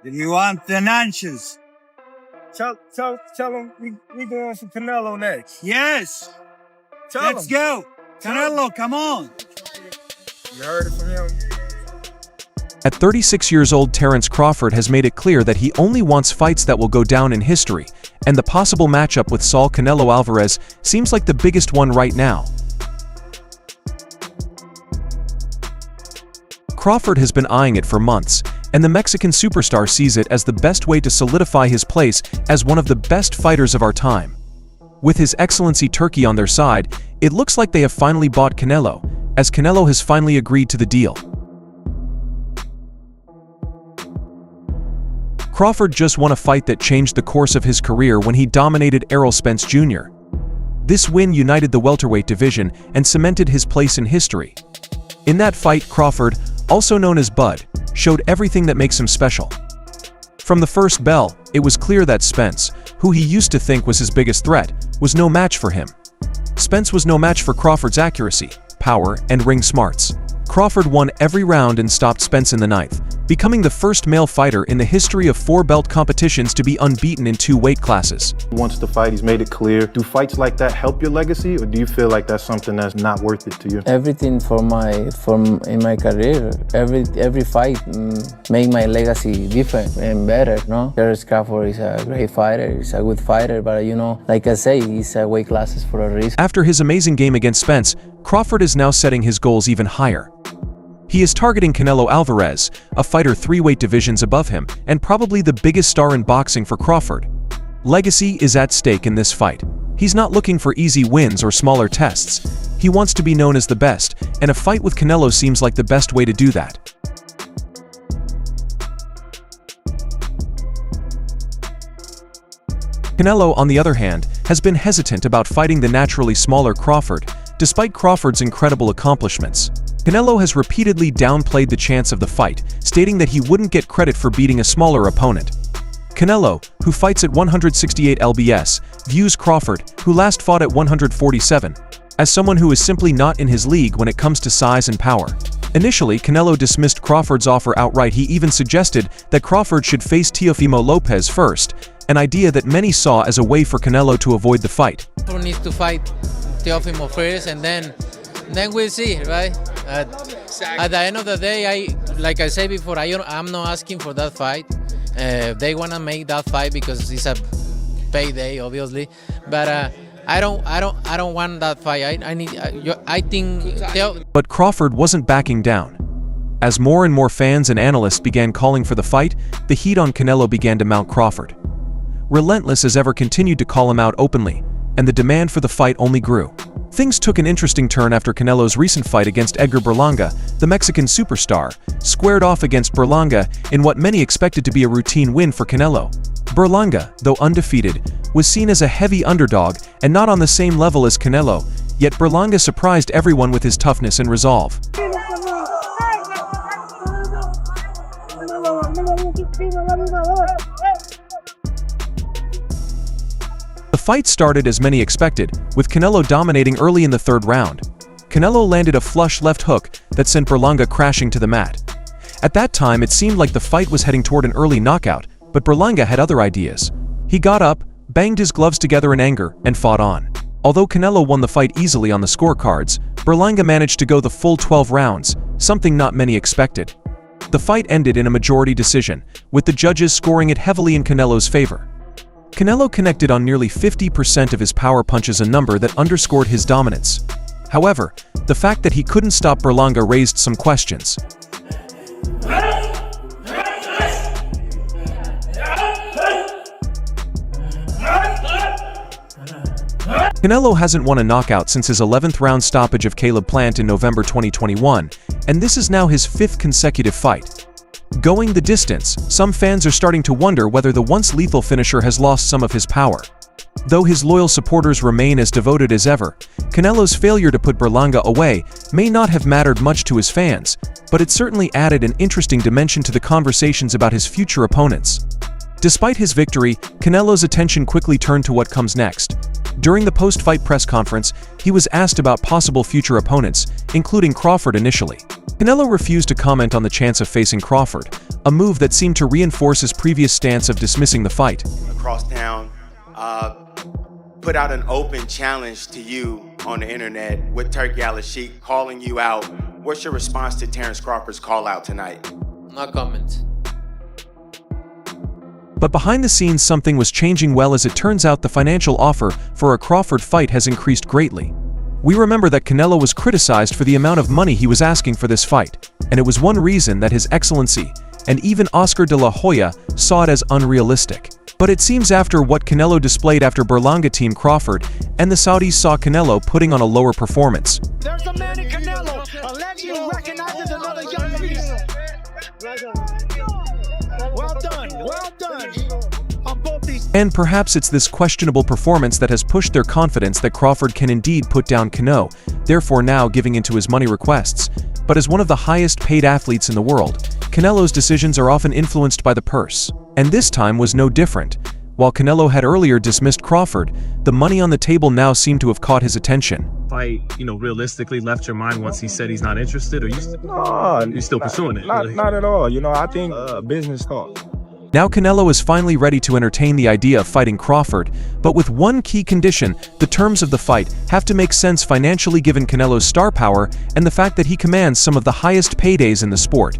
Do you want the nanches? Tell him we going for Canelo next. Yes. Let's him. go. Canelo, come on. You heard it from him. At 36 years old, Terence Crawford has made it clear that he only wants fights that will go down in history, and the possible matchup with Saul Canelo Alvarez seems like the biggest one right now. Crawford has been eyeing it for months, and the Mexican superstar sees it as the best way to solidify his place as one of the best fighters of our time. With His Excellency Turkey on their side, it looks like they have finally bought Canelo, as Canelo has finally agreed to the deal. Crawford just won a fight that changed the course of his career when he dominated Errol Spence Jr. This win united the welterweight division and cemented his place in history. In that fight, Crawford, also known as Bud, showed everything that makes him special. From the first bell, it was clear that Spence, who he used to think was his biggest threat, was no match for him. Spence was no match for Crawford's accuracy, power, and ring smarts. Crawford won every round and stopped Spence in the ninth, becoming the first male fighter in the history of 4-belt competitions to be unbeaten in 2 weight classes. Once the fight, he's made it clear. Do fights like that help your legacy, or do you feel like that's something that's not worth it to you? Everything in my career, every fight make my legacy different and better, no? Terence Crawford is a great fighter, he's a good fighter, but like I say, he's a weight classes for a reason. After his amazing game against Spence, Crawford is now setting his goals even higher. He is targeting Canelo Alvarez, a fighter 3 weight divisions above him, and probably the biggest star in boxing for Crawford. Legacy is at stake in this fight. He's not looking for easy wins or smaller tests. He wants to be known as the best, and a fight with Canelo seems like the best way to do that. Canelo, on the other hand, has been hesitant about fighting the naturally smaller Crawford, despite Crawford's incredible accomplishments. Canelo has repeatedly downplayed the chance of the fight, stating that he wouldn't get credit for beating a smaller opponent. Canelo, who fights at 168 lbs, views Crawford, who last fought at 147, as someone who is simply not in his league when it comes to size and power. Initially, Canelo dismissed Crawford's offer outright. He even suggested that Crawford should face Teofimo Lopez first, an idea that many saw as a way for Canelo to avoid the fight. Crawford needs to fight Teofimo first, and then we'll see, right? At the end of the day, like I said before, I'm not asking for that fight. They want to make that fight because it's a payday, obviously. But I don't want that fight. I think. But Crawford wasn't backing down. As more and more fans and analysts began calling for the fight, the heat on Canelo began to mount. Crawford, relentless as ever, continued to call him out openly, and the demand for the fight only grew. Things took an interesting turn after Canelo's recent fight against Edgar Berlanga, the Mexican superstar, squared off against Berlanga in what many expected to be a routine win for Canelo. Berlanga, though undefeated, was seen as a heavy underdog and not on the same level as Canelo, yet Berlanga surprised everyone with his toughness and resolve. The fight started as many expected, with Canelo dominating early in the 3rd round. Canelo landed a flush left hook that sent Berlanga crashing to the mat. At that time, it seemed like the fight was heading toward an early knockout, but Berlanga had other ideas. He got up, banged his gloves together in anger, and fought on. Although Canelo won the fight easily on the scorecards, Berlanga managed to go the full 12 rounds, something not many expected. The fight ended in a majority decision, with the judges scoring it heavily in Canelo's favor. Canelo connected on nearly 50% of his power punches, a number that underscored his dominance. However, the fact that he couldn't stop Berlanga raised some questions. Canelo hasn't won a knockout since his 11th round stoppage of Caleb Plant in November 2021, and this is now his 5th consecutive fight. Going the distance, some fans are starting to wonder whether the once lethal finisher has lost some of his power. Though his loyal supporters remain as devoted as ever, Canelo's failure to put Berlanga away may not have mattered much to his fans, but it certainly added an interesting dimension to the conversations about his future opponents. Despite his victory, Canelo's attention quickly turned to what comes next. During the post-fight press conference, he was asked about possible future opponents, including Crawford initially. Canelo refused to comment on the chance of facing Crawford, a move that seemed to reinforce his previous stance of dismissing the fight. Across town, put out an open challenge to you on the internet with Turki Alalshikh calling you out. What's your response to Terence Crawford's call out tonight? No comment. But behind the scenes, something was changing. Well, as it turns out, the financial offer for a Crawford fight has increased greatly. We remember that Canelo was criticized for the amount of money he was asking for this fight, and it was one reason that His Excellency and even Oscar de la Hoya saw it as unrealistic. But it seems after what Canelo displayed after Berlanga team Crawford, and the Saudis saw Canelo putting on a lower performance. There's a man in Canelo, a legend who recognizes another young beast. Well done, well done. On both these. And perhaps it's this questionable performance that has pushed their confidence that Crawford can indeed put down Canelo, therefore now giving into his money requests. But as one of the highest paid athletes in the world, Canelo's decisions are often influenced by the purse. And this time was no different. While Canelo had earlier dismissed Crawford, the money on the table now seemed to have caught his attention. Fight, realistically left your mind once he said he's not interested, or you still pursuing it? Not at all. I think business talk. Now Canelo is finally ready to entertain the idea of fighting Crawford, but with one key condition: the terms of the fight have to make sense financially given Canelo's star power and the fact that he commands some of the highest paydays in the sport.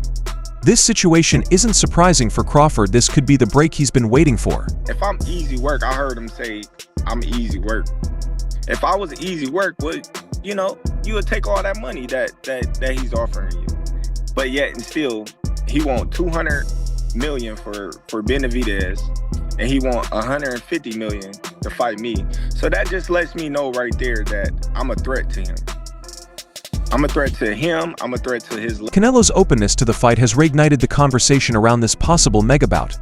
This situation isn't surprising for Crawford. This could be the break he's been waiting for. If I'm easy work, I heard him say I'm easy work. If I was easy work, you would take all that money that he's offering you. But yet and still, he want 200 million for Benavidez, and he want 150 million to fight me. So that just lets me know right there that I'm a threat to him. I'm a threat to him, I'm a threat to his... Canelo's openness to the fight has reignited the conversation around this possible megabout.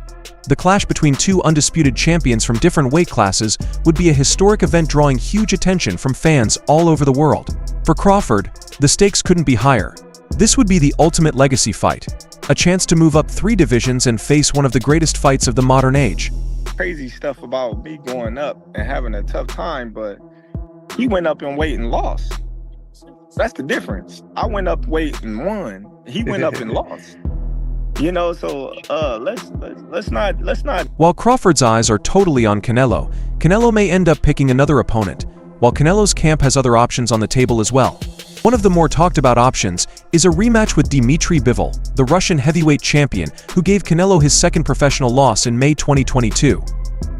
The clash between two undisputed champions from different weight classes would be a historic event drawing huge attention from fans all over the world. For Crawford, the stakes couldn't be higher. This would be the ultimate legacy fight, a chance to move up 3 divisions and face one of the greatest fights of the modern age. Crazy stuff about me going up and having a tough time, but he went up in weight and lost. That's the difference. I went up weight and won. He went up and lost. So let's not. While Crawford's eyes are totally on Canelo, Canelo may end up picking another opponent, while Canelo's camp has other options on the table as well. One of the more talked about options is a rematch with Dmitry Bivol, the Russian heavyweight champion who gave Canelo his second professional loss in May 2022.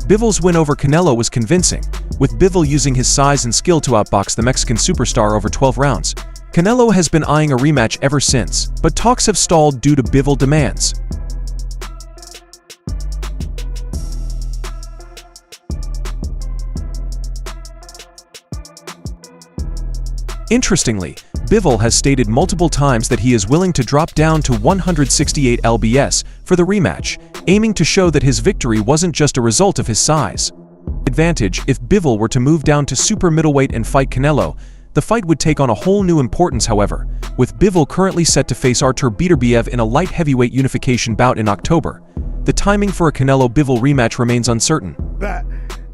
Bivol's win over Canelo was convincing, with Bivol using his size and skill to outbox the Mexican superstar over 12 rounds. Canelo has been eyeing a rematch ever since, but talks have stalled due to Bivol demands. Interestingly, Bivol has stated multiple times that he is willing to drop down to 168 lbs for the rematch, aiming to show that his victory wasn't just a result of his size. Advantage: if Bivol were to move down to super middleweight and fight Canelo, the fight would take on a whole new importance. However, with Bivol currently set to face Artur Beterbiev in a light heavyweight unification bout in October, the timing for a Canelo-Bivol rematch remains uncertain.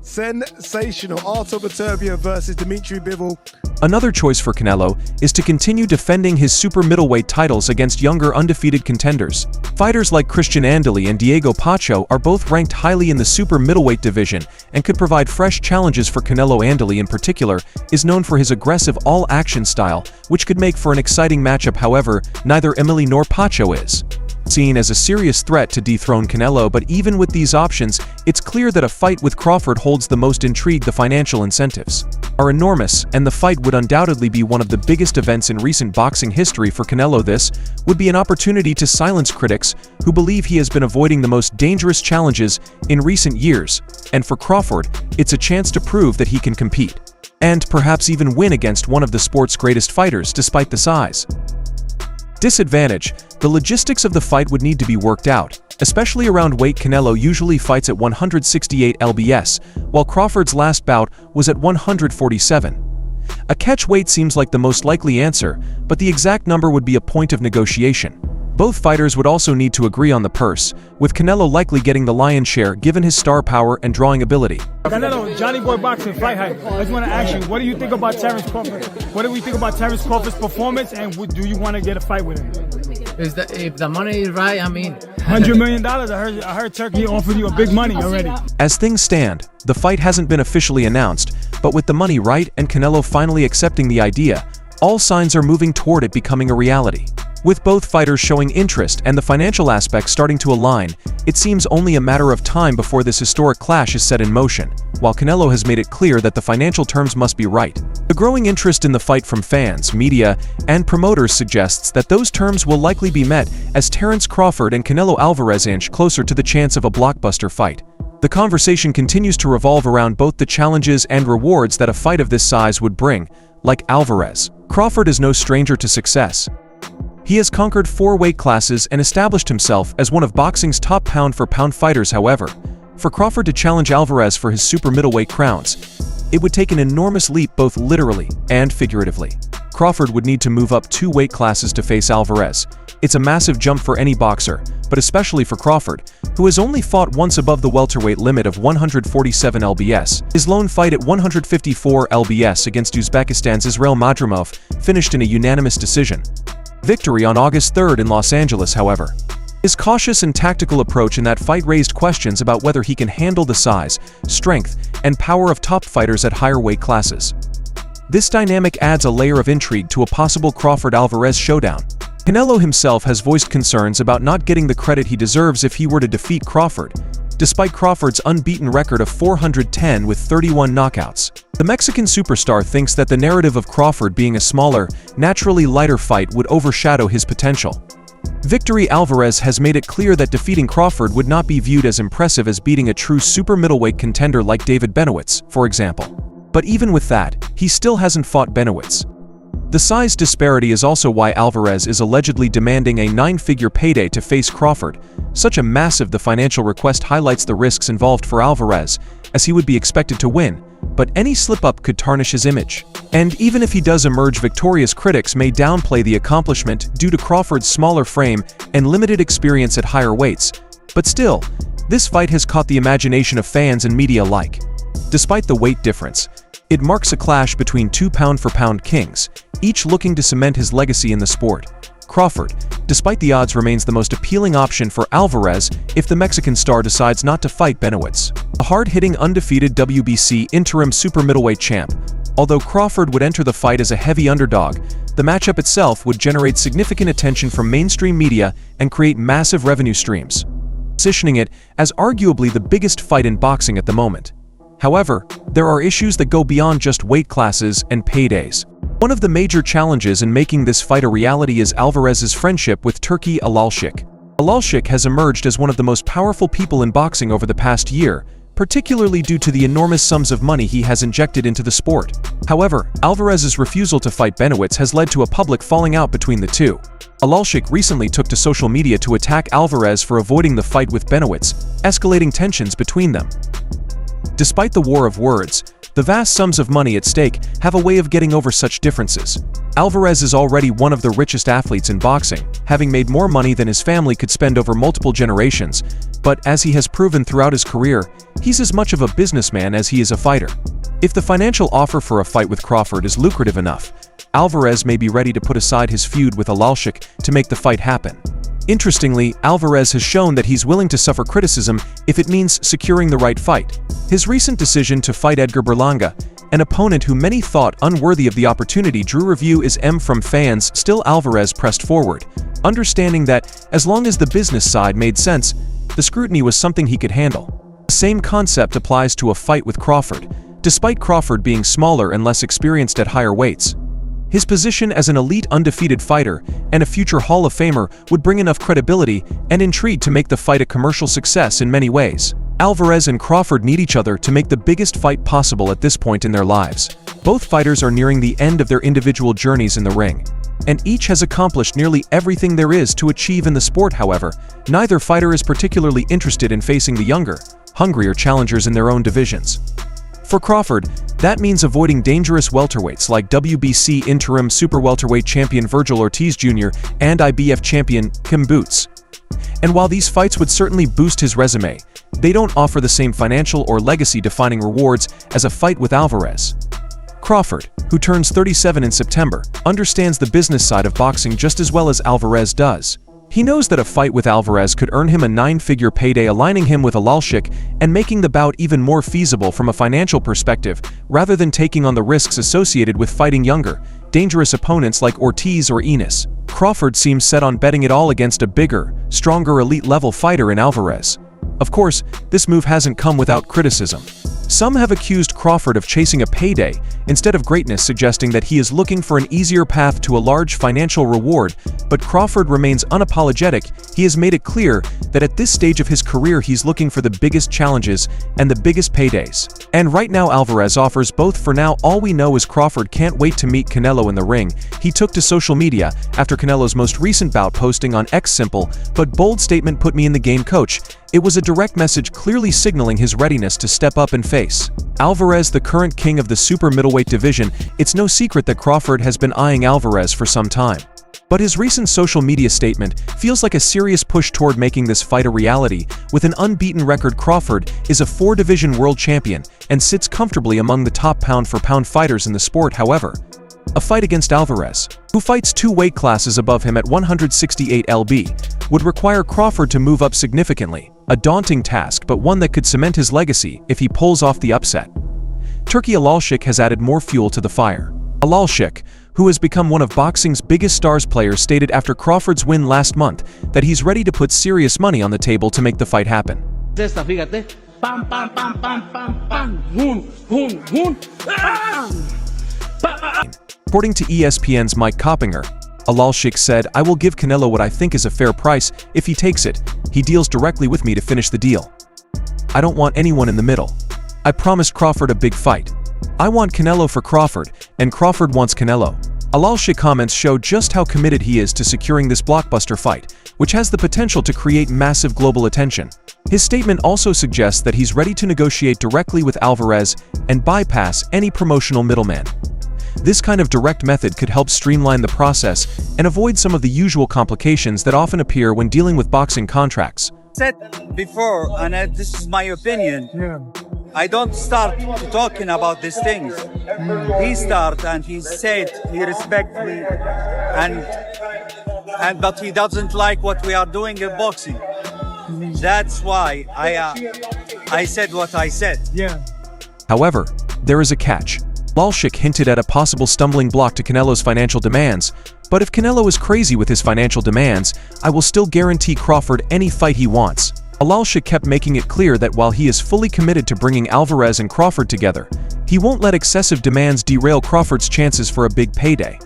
Sensational. Artur Beterbiev versus Dmitry Bivol. Another choice for Canelo is to continue defending his super middleweight titles against younger undefeated contenders. Fighters like Christian Andeli and Diego Pacho are both ranked highly in the super middleweight division and could provide fresh challenges for Canelo. Andeli in particular is known for his aggressive all-action style, which could make for an exciting matchup. However, neither Emily nor Pacho is seen as a serious threat to dethrone Canelo, but even with these options, it's clear that a fight with Crawford holds the most intrigue. The financial incentives are enormous, and the fight would undoubtedly be one of the biggest events in recent boxing history for Canelo. This would be an opportunity to silence critics who believe he has been avoiding the most dangerous challenges in recent years, and for Crawford, it's a chance to prove that he can compete, and perhaps even win against one of the sport's greatest fighters despite the size. Disadvantage: the logistics of the fight would need to be worked out, especially around weight. Canelo usually fights at 168 lbs, while Crawford's last bout was at 147. A catch weight seems like the most likely answer, but the exact number would be a point of negotiation. Both fighters would also need to agree on the purse, with Canelo likely getting the lion's share given his star power and drawing ability. Canelo, Johnny Boy Boxing, fight hype. I just want to ask you, what do you think about Terence Crawford? What do we think about Terence Crawford's performance, and do you want to get a fight with him? If the money is right, I mean... $100 million, I heard Turkey offered you a big money already. As things stand, the fight hasn't been officially announced, but with the money right and Canelo finally accepting the idea, all signs are moving toward it becoming a reality. With both fighters showing interest and the financial aspects starting to align, it seems only a matter of time before this historic clash is set in motion, while Canelo has made it clear that the financial terms must be right. The growing interest in the fight from fans, media, and promoters suggests that those terms will likely be met as Terence Crawford and Canelo Alvarez inch closer to the chance of a blockbuster fight. The conversation continues to revolve around both the challenges and rewards that a fight of this size would bring. Like Alvarez, Crawford is no stranger to success. He has conquered 4 weight classes and established himself as one of boxing's top pound-for-pound fighters. However, for Crawford to challenge Alvarez for his super middleweight crowns, it would take an enormous leap both literally and figuratively. Crawford would need to move up 2 weight classes to face Alvarez. It's a massive jump for any boxer, but especially for Crawford, who has only fought once above the welterweight limit of 147 lbs. His lone fight at 154 lbs against Uzbekistan's Israil Madrimov finished in a unanimous decision. Victory on August 3rd in Los Angeles, however. His cautious and tactical approach in that fight raised questions about whether he can handle the size, strength, and power of top fighters at higher weight classes. This dynamic adds a layer of intrigue to a possible Crawford-Alvarez showdown. Canelo himself has voiced concerns about not getting the credit he deserves if he were to defeat Crawford, despite Crawford's unbeaten record of 410 with 31 knockouts. The Mexican superstar thinks that the narrative of Crawford being a smaller, naturally lighter fight would overshadow his potential. Victory Alvarez has made it clear that defeating Crawford would not be viewed as impressive as beating a true super middleweight contender like David Benowitz, for example. But even with that, he still hasn't fought Benowitz. The size disparity is also why Alvarez is allegedly demanding a 9-figure payday to face Crawford. Such a massive the financial request highlights the risks involved for Alvarez, as he would be expected to win, but any slip-up could tarnish his image. And even if he does emerge victorious, critics may downplay the accomplishment due to Crawford's smaller frame and limited experience at higher weights. But still, this fight has caught the imagination of fans and media alike. Despite the weight difference, it marks a clash between 2 pound-for-pound kings, each looking to cement his legacy in the sport. Crawford, despite the odds, remains the most appealing option for Alvarez if the Mexican star decides not to fight Benowitz, a hard-hitting undefeated WBC interim super middleweight champ. Although Crawford would enter the fight as a heavy underdog, the matchup itself would generate significant attention from mainstream media and create massive revenue streams, positioning it as arguably the biggest fight in boxing at the moment. However, there are issues that go beyond just weight classes and paydays. One of the major challenges in making this fight a reality is Alvarez's friendship with Turki Alalshikh. Alalshikh has emerged as one of the most powerful people in boxing over the past year, particularly due to the enormous sums of money he has injected into the sport. However, Alvarez's refusal to fight Benowitz has led to a public falling out between the two. Alalshikh recently took to social media to attack Alvarez for avoiding the fight with Benowitz, escalating tensions between them. Despite the war of words, the vast sums of money at stake have a way of getting over such differences. Alvarez is already one of the richest athletes in boxing, having made more money than his family could spend over multiple generations, but as he has proven throughout his career, he's as much of a businessman as he is a fighter. If the financial offer for a fight with Crawford is lucrative enough, Alvarez may be ready to put aside his feud with Alalshikh to make the fight happen. Interestingly, Alvarez has shown that he's willing to suffer criticism if it means securing the right fight. His recent decision to fight Edgar Berlanga, an opponent who many thought unworthy of the opportunity, drew review from fans. Still, Alvarez pressed forward, understanding that as long as the business side made sense, the scrutiny was something he could handle. The same concept applies to a fight with Crawford, despite Crawford being smaller and less experienced at higher weights. His position as an elite undefeated fighter and a future Hall of Famer would bring enough credibility and intrigue to make the fight a commercial success in many ways. Alvarez and Crawford need each other to make the biggest fight possible at this point in their lives. Both fighters are nearing the end of their individual journeys in the ring, and each has accomplished nearly everything there is to achieve in the sport. However, neither fighter is particularly interested in facing the younger, hungrier challengers in their own divisions. For Crawford, that means avoiding dangerous welterweights like WBC interim super welterweight champion Vergil Ortiz Jr. and IBF champion Kim Boots. And while these fights would certainly boost his resume, they don't offer the same financial or legacy-defining rewards as a fight with Alvarez. Crawford, who turns 37 in September, understands the business side of boxing just as well as Alvarez does. He knows that a fight with Alvarez could earn him a 9-figure payday, aligning him with Alalshikh and making the bout even more feasible from a financial perspective, rather than taking on the risks associated with fighting younger, dangerous opponents like Ortiz or Enos. Crawford seems set on betting it all against a bigger, stronger elite-level fighter in Alvarez. Of course, this move hasn't come without criticism. Some have accused Crawford of chasing a payday instead of greatness, suggesting that he is looking for an easier path to a large financial reward, but Crawford remains unapologetic. He has made it clear that at this stage of his career he's looking for the biggest challenges and the biggest paydays. And right now Alvarez offers both. For now, all we know is Crawford can't wait to meet Canelo in the ring. He took to social media after Canelo's most recent bout, posting on X, "Simple but bold statement, put me in the game, coach." It was a direct message clearly signaling his readiness to step up and face Alvarez, the current king of the super middleweight division. It's no secret that Crawford has been eyeing Alvarez for some time. But his recent social media statement feels like a serious push toward making this fight a reality. With an unbeaten record, Crawford is a 4-division world champion and sits comfortably among the top pound-for-pound fighters in the sport. However, a fight against Alvarez, who fights 2 weight classes above him at 168 lb, would require Crawford to move up significantly. A daunting task, but one that could cement his legacy if he pulls off the upset. Turki Alalshikh has added more fuel to the fire. Alalshikh, who has become one of boxing's biggest stars players, stated after Crawford's win last month that he's ready to put serious money on the table to make the fight happen. According to ESPN's Mike Coppinger, Alalshikh said, "I will give Canelo what I think is a fair price. If he takes it, he deals directly with me to finish the deal. I don't want anyone in the middle. I promised Crawford a big fight. I want Canelo for Crawford, and Crawford wants Canelo." Alalshikh comments show just how committed he is to securing this blockbuster fight, which has the potential to create massive global attention. His statement also suggests that he's ready to negotiate directly with Alvarez and bypass any promotional middleman. This kind of direct method could help streamline the process and avoid some of the usual complications that often appear when dealing with boxing contracts. Said before, and this is my opinion, I don't start talking about these things. He started and he said he respects me, but he doesn't like what we are doing in boxing. That's why I said what I said. However, there is a catch. Alalshikh hinted at a possible stumbling block to Canelo's financial demands, but if Canelo is crazy with his financial demands, I will still guarantee Crawford any fight he wants. Alalshikh kept making it clear that while he is fully committed to bringing Alvarez and Crawford together, he won't let excessive demands derail Crawford's chances for a big payday.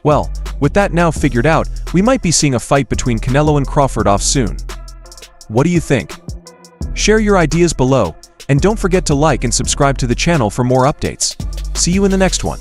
Well, with that now figured out, we might be seeing a fight between Canelo and Crawford off soon. What do you think? Share your ideas below, and don't forget to like and subscribe to the channel for more updates. See you in the next one.